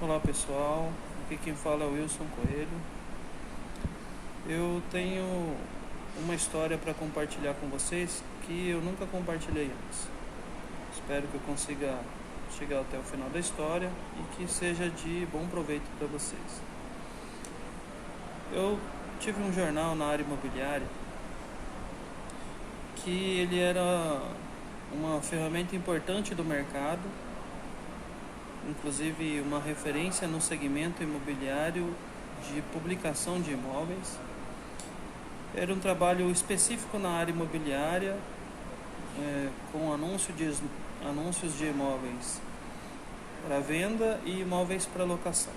Olá pessoal, aqui quem fala é o Wilson Coelho. Eu tenho uma história para compartilhar com vocês que eu nunca compartilhei antes. Espero que eu consiga chegar até o final da história e que seja de bom proveito para vocês. Eu tive um jornal na área imobiliária que ele era uma ferramenta importante do mercado, inclusive uma referência no segmento imobiliário de publicação de imóveis. Era um trabalho específico na área imobiliária, com anúncios de imóveis para venda e imóveis para locação.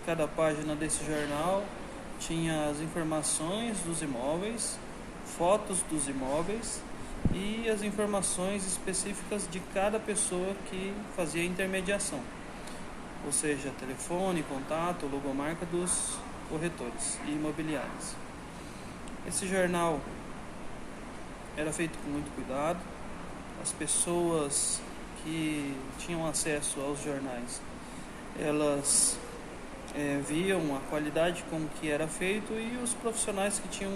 Cada página desse jornal tinha as informações dos imóveis, fotos dos imóveis e as informações específicas de cada pessoa que fazia a intermediação, ou seja, telefone, contato, logomarca dos corretores e imobiliários. Esse jornal era feito com muito cuidado. As pessoas que tinham acesso aos jornais, elas viam a qualidade com que era feito, e os profissionais que tinham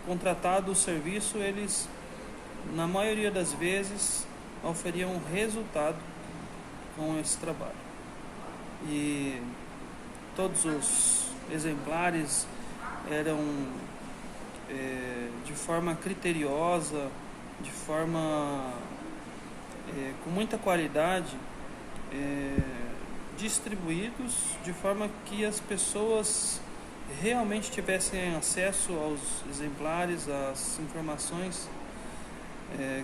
contratado o serviço, eles, na maioria das vezes, oferiam resultado com esse trabalho. E todos os exemplares eram de forma criteriosa, de forma com muita qualidade, distribuídos de forma que as pessoas realmente tivessem acesso aos exemplares, às informações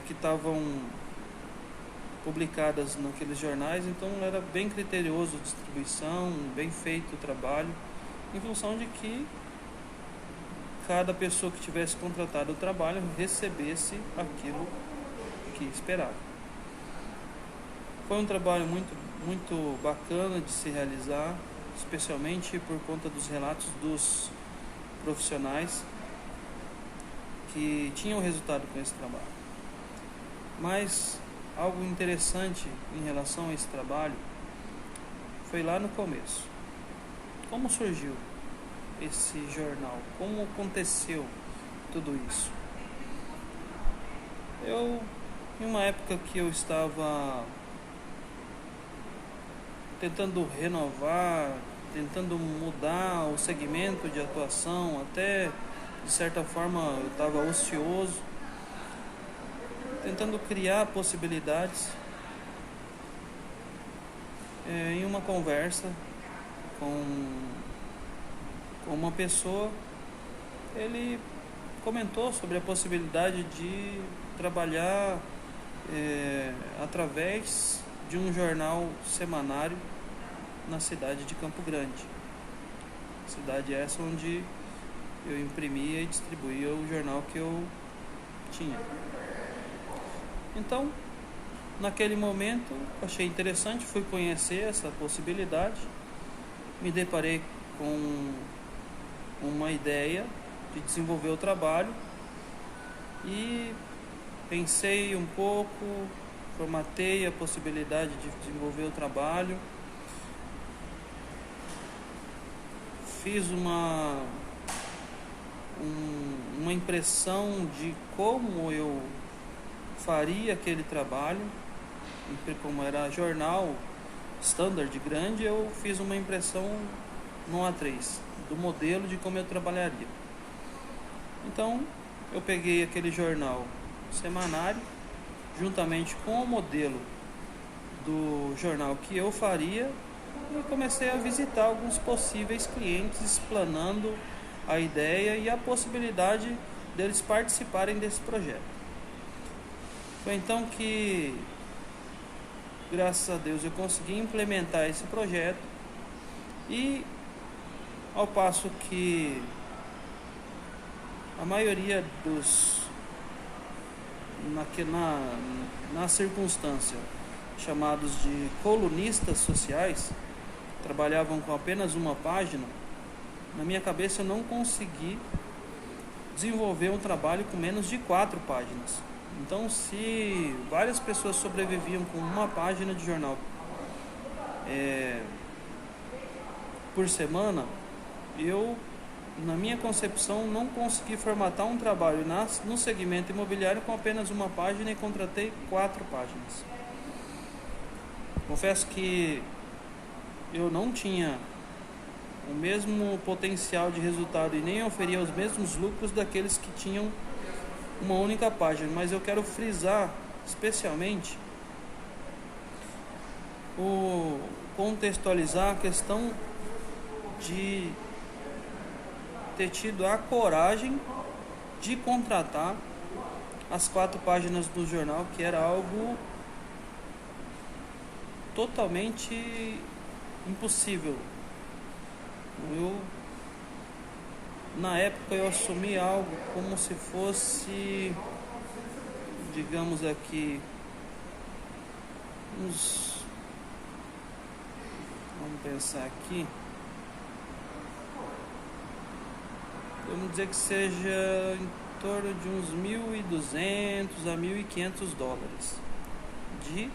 que estavam publicadas naqueles jornais. Então era bem criterioso a distribuição, bem feito o trabalho, em função de que cada pessoa que tivesse contratado o trabalho recebesse aquilo que esperava. Foi um trabalho muito bacana de se realizar, especialmente por conta dos relatos dos profissionais que tinham resultado com esse trabalho. Mas algo interessante em relação a esse trabalho foi lá no começo. Como surgiu esse jornal? Como aconteceu tudo isso? Em uma época que eu estava tentando renovar, tentando mudar o segmento de atuação, até de certa forma eu estava ocioso, tentando criar possibilidades. Em uma conversa com uma pessoa, ele comentou sobre a possibilidade de trabalhar através de um jornal semanário na cidade de Campo Grande. Cidade essa onde eu imprimia e distribuía o jornal que eu tinha. Então, naquele momento, achei interessante, fui conhecer essa possibilidade, me deparei com uma ideia de desenvolver o trabalho e pensei um pouco, formatei a possibilidade de desenvolver o trabalho, fiz uma impressão de como eu faria aquele trabalho. Como era jornal standard grande, eu fiz uma impressão no A3 do modelo de como eu trabalharia. Então eu peguei aquele jornal semanário juntamente com o modelo do jornal que eu faria e comecei a visitar alguns possíveis clientes, explanando a ideia e a possibilidade deles participarem desse projeto. Foi então que, graças a Deus, eu consegui implementar esse projeto, e ao passo que a maioria na circunstância, chamados de colunistas sociais, trabalhavam com apenas uma página, na minha cabeça eu não consegui desenvolver um trabalho com menos de 4 páginas. Então, se várias pessoas sobreviviam com uma página de jornal por semana, eu, na minha concepção, não consegui formatar um trabalho no segmento imobiliário com apenas uma página e contratei 4 páginas. Confesso que eu não tinha o mesmo potencial de resultado e nem oferia os mesmos lucros daqueles que tinham uma única página, mas eu quero frisar especialmente contextualizar a questão de ter tido a coragem de contratar as 4 páginas do jornal, que era algo totalmente impossível. Na época eu assumi algo como se fosse, digamos aqui, vamos pensar aqui, vamos dizer que seja em torno de uns 1.200 a 1.500 dólares de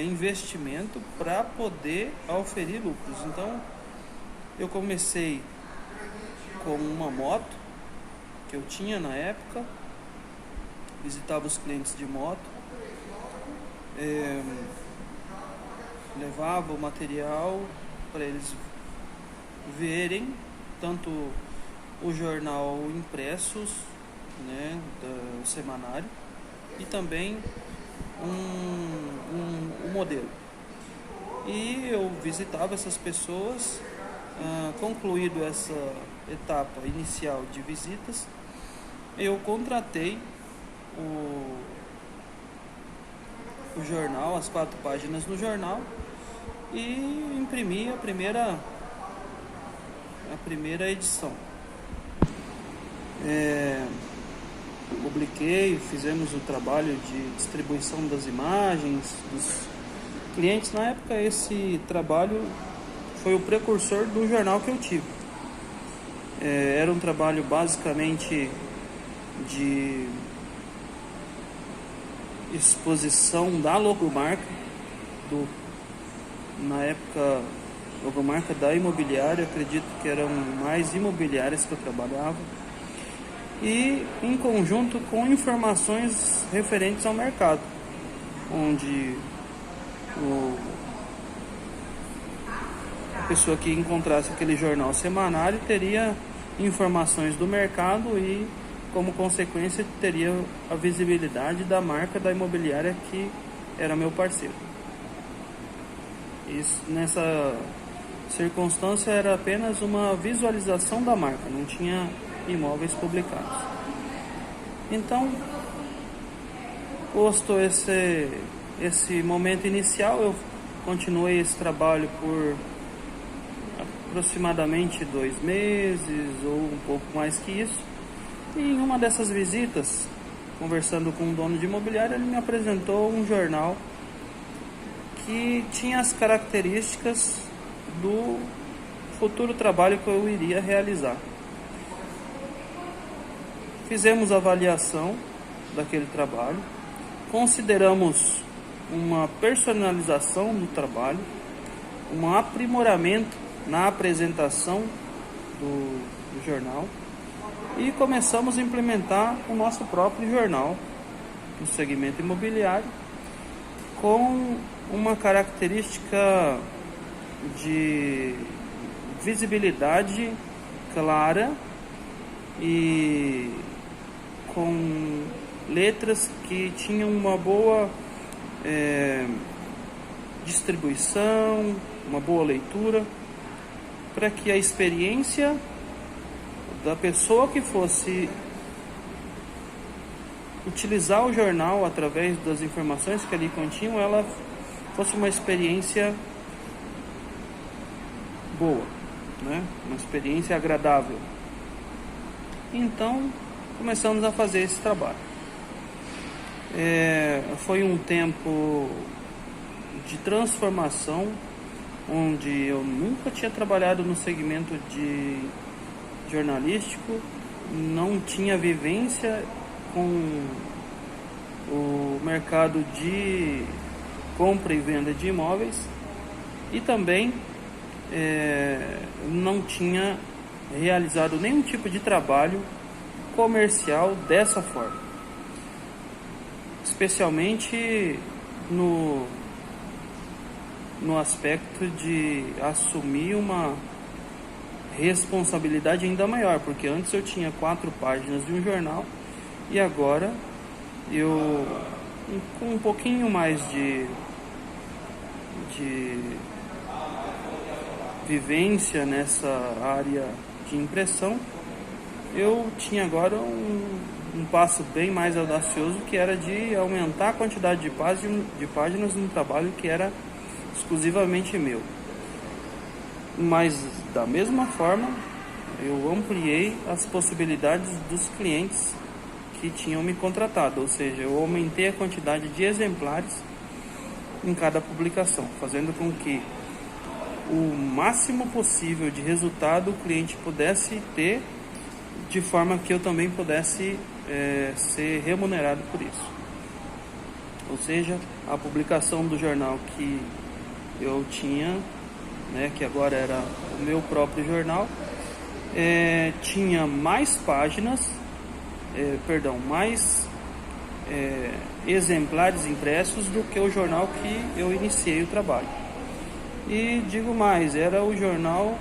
investimento para poder oferir lucros. Então eu comecei com uma moto que eu tinha na época, visitava os clientes de moto, levava o material para eles verem tanto o jornal impressos, né, do semanário, e também um modelo. E eu visitava essas pessoas. Concluído essa etapa inicial de visitas, eu contratei o jornal, as 4 páginas no jornal, e imprimi a primeira edição. Publiquei, fizemos o trabalho de distribuição das imagens dos clientes. Na época, esse trabalho foi o precursor do jornal que eu tive. Era um trabalho basicamente de exposição da logomarca, na época, logomarca da imobiliária, acredito que eram mais imobiliárias que eu trabalhava, e em conjunto com informações referentes ao mercado, onde a pessoa que encontrasse aquele jornal semanário teria informações do mercado e, como consequência, teria a visibilidade da marca da imobiliária que era meu parceiro. Isso, nessa circunstância, era apenas uma visualização da marca, não tinha imóveis publicados. Então, posto esse momento inicial, eu continuei esse trabalho por aproximadamente 2 meses ou um pouco mais que isso. E em uma dessas visitas, conversando com um dono de imobiliária, ele me apresentou um jornal que tinha as características do futuro trabalho que eu iria realizar. Fizemos a avaliação daquele trabalho, consideramos uma personalização do trabalho, um aprimoramento na apresentação do jornal, e começamos a implementar o nosso próprio jornal no segmento imobiliário, com uma característica de visibilidade clara e com letras que tinham uma boa distribuição, uma boa leitura, para que a experiência da pessoa que fosse utilizar o jornal através das informações que ali continham, ela fosse uma experiência boa, né? Uma experiência agradável. Então, começamos a fazer esse trabalho. Foi um tempo de transformação, onde eu nunca tinha trabalhado no segmento de jornalístico, não tinha vivência com o mercado de compra e venda de imóveis e também não tinha realizado nenhum tipo de trabalho comercial dessa forma, especialmente no aspecto de assumir uma responsabilidade ainda maior, porque antes eu tinha 4 páginas de um jornal e agora eu, com um pouquinho mais de vivência nessa área de impressão, eu tinha agora um passo bem mais audacioso, que era de aumentar a quantidade de páginas num trabalho que era exclusivamente meu. Mas da mesma forma, eu ampliei as possibilidades dos clientes que tinham me contratado, ou seja, eu aumentei a quantidade de exemplares em cada publicação, fazendo com que o máximo possível de resultado o cliente pudesse ter, de forma que eu também pudesse ser remunerado por isso. Ou seja, a publicação do jornal que eu tinha, que agora era o meu próprio jornal, tinha mais páginas, mais exemplares impressos do que o jornal que eu iniciei o trabalho. E digo mais, era o jornal,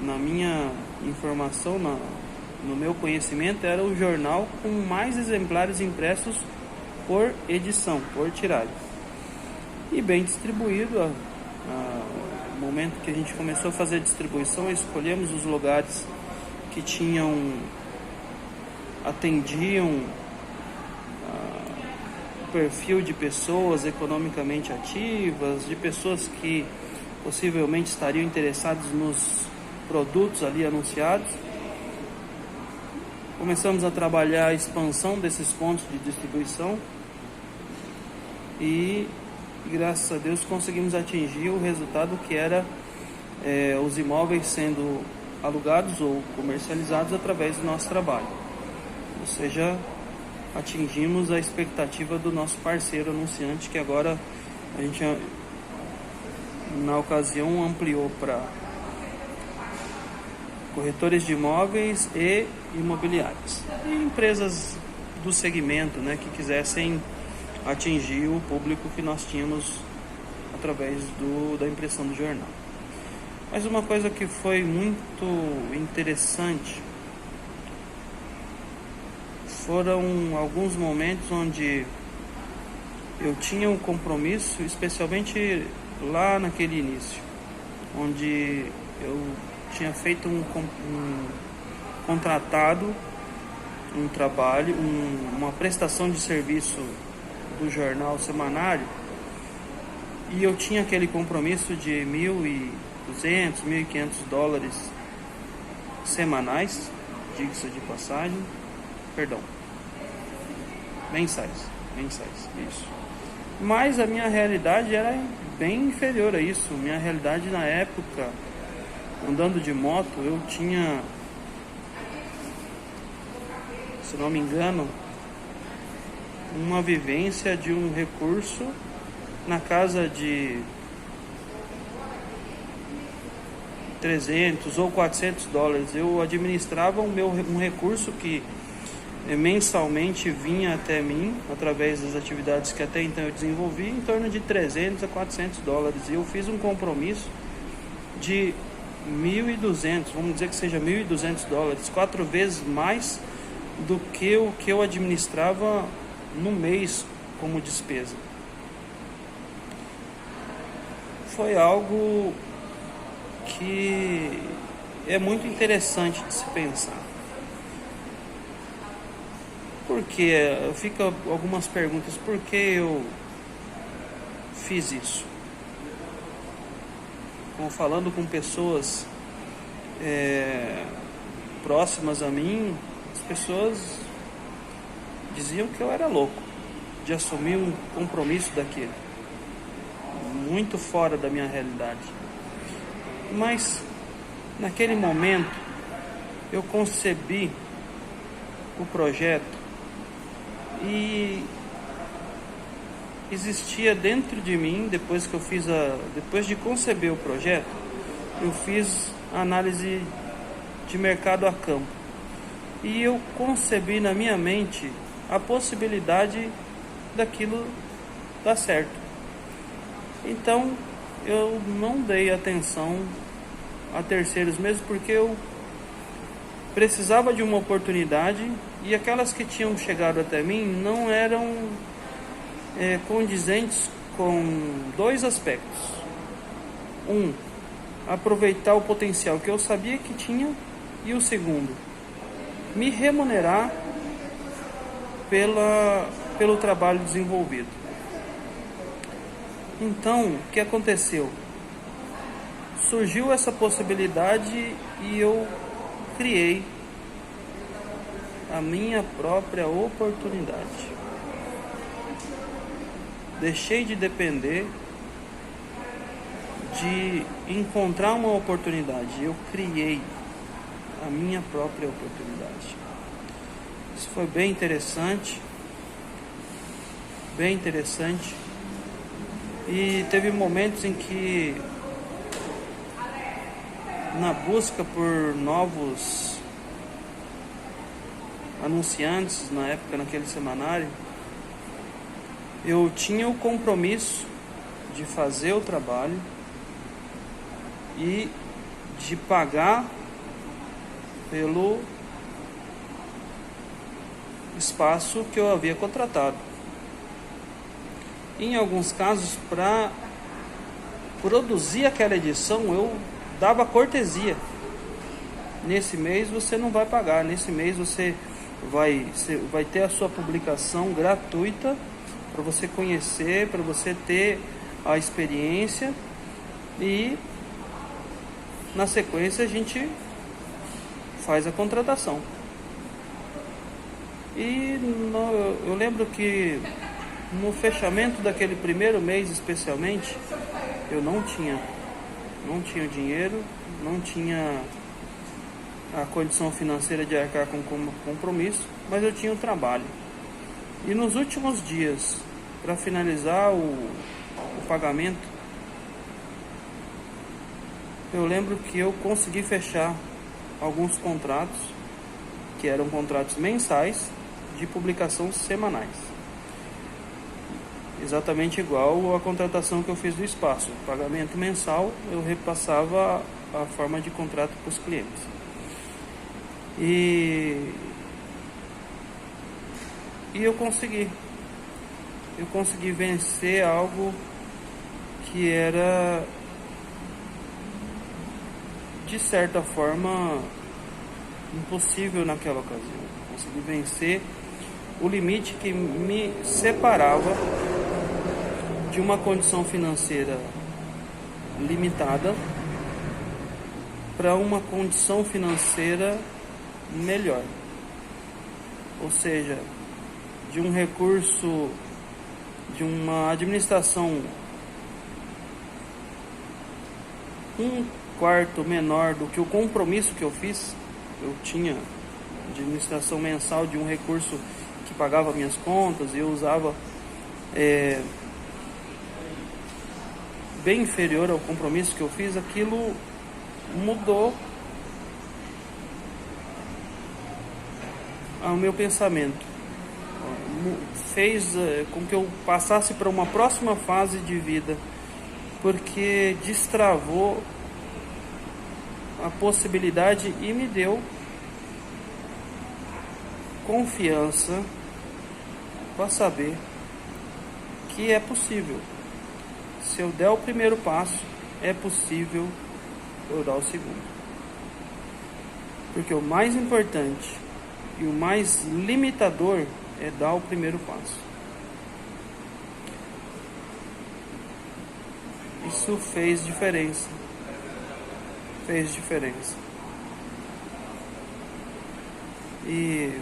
na minha informação, no meu conhecimento, era o jornal com mais exemplares impressos por edição, por tiragem. E bem distribuído. No momento que a gente começou a fazer a distribuição, escolhemos os lugares que atendiam o perfil de pessoas economicamente ativas, de pessoas que possivelmente estariam interessados nos produtos ali anunciados. Começamos a trabalhar a expansão desses pontos de distribuição e graças a Deus conseguimos atingir o resultado que era os imóveis sendo alugados ou comercializados através do nosso trabalho. Ou seja, atingimos a expectativa do nosso parceiro anunciante, que agora a gente, na ocasião, ampliou para corretores de imóveis e imobiliários e empresas do segmento, que quisessem atingir o público que nós tínhamos através da impressão do jornal. Mas uma coisa que foi muito interessante foram alguns momentos onde eu tinha um compromisso, especialmente lá naquele início, onde eu tinha feito um contratado, um trabalho, uma prestação de serviço do jornal semanário, e eu tinha aquele compromisso de $1.200, $1.500 semanais, diga-se de passagem, mensais, isso. Mas a minha realidade era bem inferior a isso. Minha realidade na época, andando de moto, eu tinha, se não me engano, uma vivência de um recurso na casa de $300 ou $400. Eu administrava um recurso que mensalmente vinha até mim através das atividades que até então eu desenvolvi, em torno de $300 a $400. E eu fiz um compromisso de 1.200, vamos dizer que seja $1.200, 4 vezes mais do que o que eu administrava no mês como despesa. Foi algo que é muito interessante de se pensar. Porque fica algumas perguntas: por que eu fiz isso? Falando com pessoas próximas a mim, as pessoas diziam que eu era louco de assumir um compromisso daquele, muito fora da minha realidade. Mas naquele momento eu concebi o projeto e existia dentro de mim, depois de conceber o projeto, eu fiz análise de mercado a campo. E eu concebi na minha mente a possibilidade daquilo dar certo. Então eu não dei atenção a terceiros, mesmo porque eu precisava de uma oportunidade e aquelas que tinham chegado até mim não eram condizentes com dois aspectos. Aproveitar o potencial que eu sabia que tinha, e o segundo, me remunerar pelo trabalho desenvolvido. Então, o que aconteceu? Surgiu essa possibilidade e eu criei a minha própria oportunidade. Deixei de depender de encontrar uma oportunidade. Eu criei a minha própria oportunidade. Isso foi bem interessante. Bem interessante. E teve momentos em que, na busca por novos anunciantes, na época, naquele semanário, eu tinha o compromisso de fazer o trabalho e de pagar pelo espaço que eu havia contratado. Em alguns casos, para produzir aquela edição, eu dava cortesia. Nesse mês você não vai pagar, nesse mês você vai ter a sua publicação gratuita para você conhecer, para você ter a experiência, e na sequência a gente faz a contratação. E eu lembro que no fechamento daquele primeiro mês, especialmente, eu não tinha o dinheiro, não tinha a condição financeira de arcar com compromisso, mas eu tinha o trabalho. E nos últimos dias, para finalizar o pagamento, eu lembro que eu consegui fechar alguns contratos, que eram contratos mensais, de publicação semanais. Exatamente igual a contratação que eu fiz do espaço. O pagamento mensal, eu repassava a forma de contrato para os clientes. E eu consegui vencer algo que era, de certa forma, impossível naquela ocasião. Consegui vencer o limite que me separava de uma condição financeira limitada para uma condição financeira melhor. Ou seja, de um recurso, de uma administração 1/4 menor do que o compromisso que eu fiz. Eu tinha administração mensal de um recurso que pagava minhas contas, e eu usava bem inferior ao compromisso que eu fiz. Aquilo mudou o meu pensamento, fez com que eu passasse para uma próxima fase de vida, porque destravou a possibilidade e me deu confiança para saber que é possível. Se eu der o primeiro passo, é possível eu dar o segundo. Porque o mais importante e o mais limitador é dar o primeiro passo. Isso fez diferença. E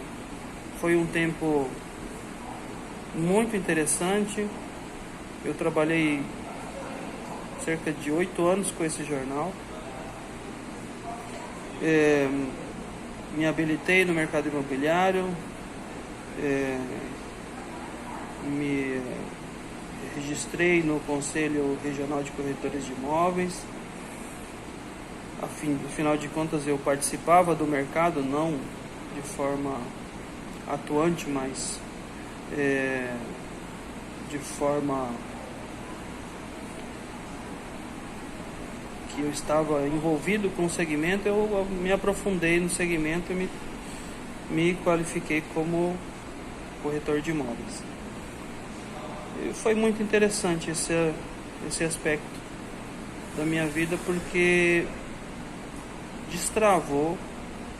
foi um tempo muito interessante. Eu trabalhei cerca de 8 anos com esse jornal. Me habilitei no mercado imobiliário, me registrei no Conselho Regional de Corretores de Imóveis. Afinal de contas, eu participava do mercado, não de forma atuante, mas de forma que eu estava envolvido com o segmento. Eu me aprofundei no segmento e me qualifiquei como corretor de imóveis. E foi muito interessante esse aspecto da minha vida, porque destravou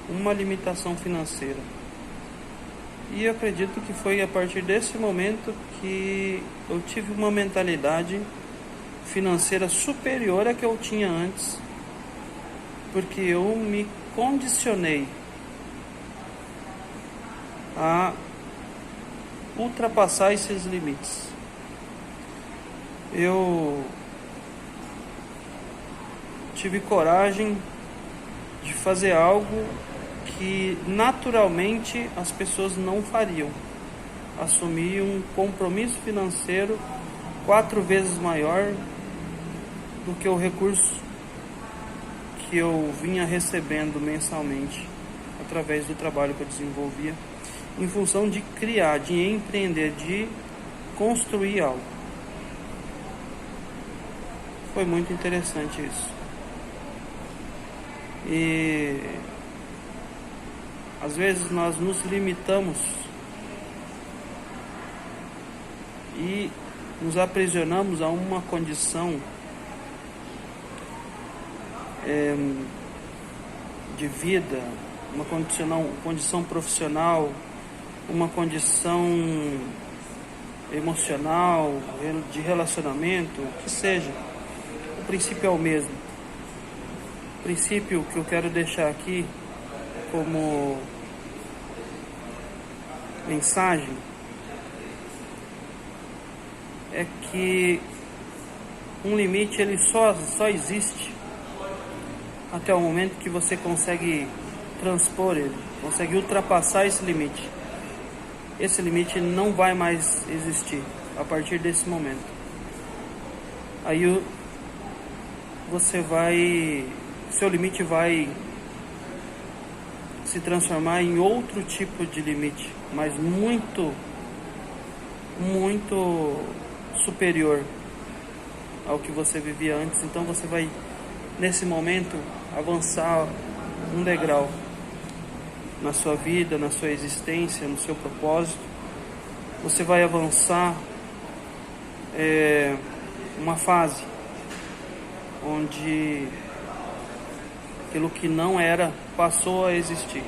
uma limitação financeira. E eu acredito que foi a partir desse momento que eu tive uma mentalidade financeira superior à que eu tinha antes, porque eu me condicionei a ultrapassar esses limites. Eu tive coragem de fazer algo que naturalmente as pessoas não fariam. Assumir um compromisso financeiro 4 vezes maior do que o recurso que eu vinha recebendo mensalmente através do trabalho que eu desenvolvia, em função de criar, de empreender, de construir algo. Foi muito interessante isso. E às vezes nós nos limitamos e nos aprisionamos a uma condição de vida, uma condição profissional, uma condição emocional, de relacionamento, que seja. O princípio é o mesmo. O princípio que eu quero deixar aqui como mensagem é que um limite ele só existe até o momento que você consegue transpor ele, consegue ultrapassar esse limite. Esse limite não vai mais existir a partir desse momento. Aí seu limite vai se transformar em outro tipo de limite, mas muito, muito superior ao que você vivia antes. Então você vai, nesse momento, avançar um degrau na sua vida, na sua existência, no seu propósito. Você vai avançar uma fase onde aquilo que não era passou a existir.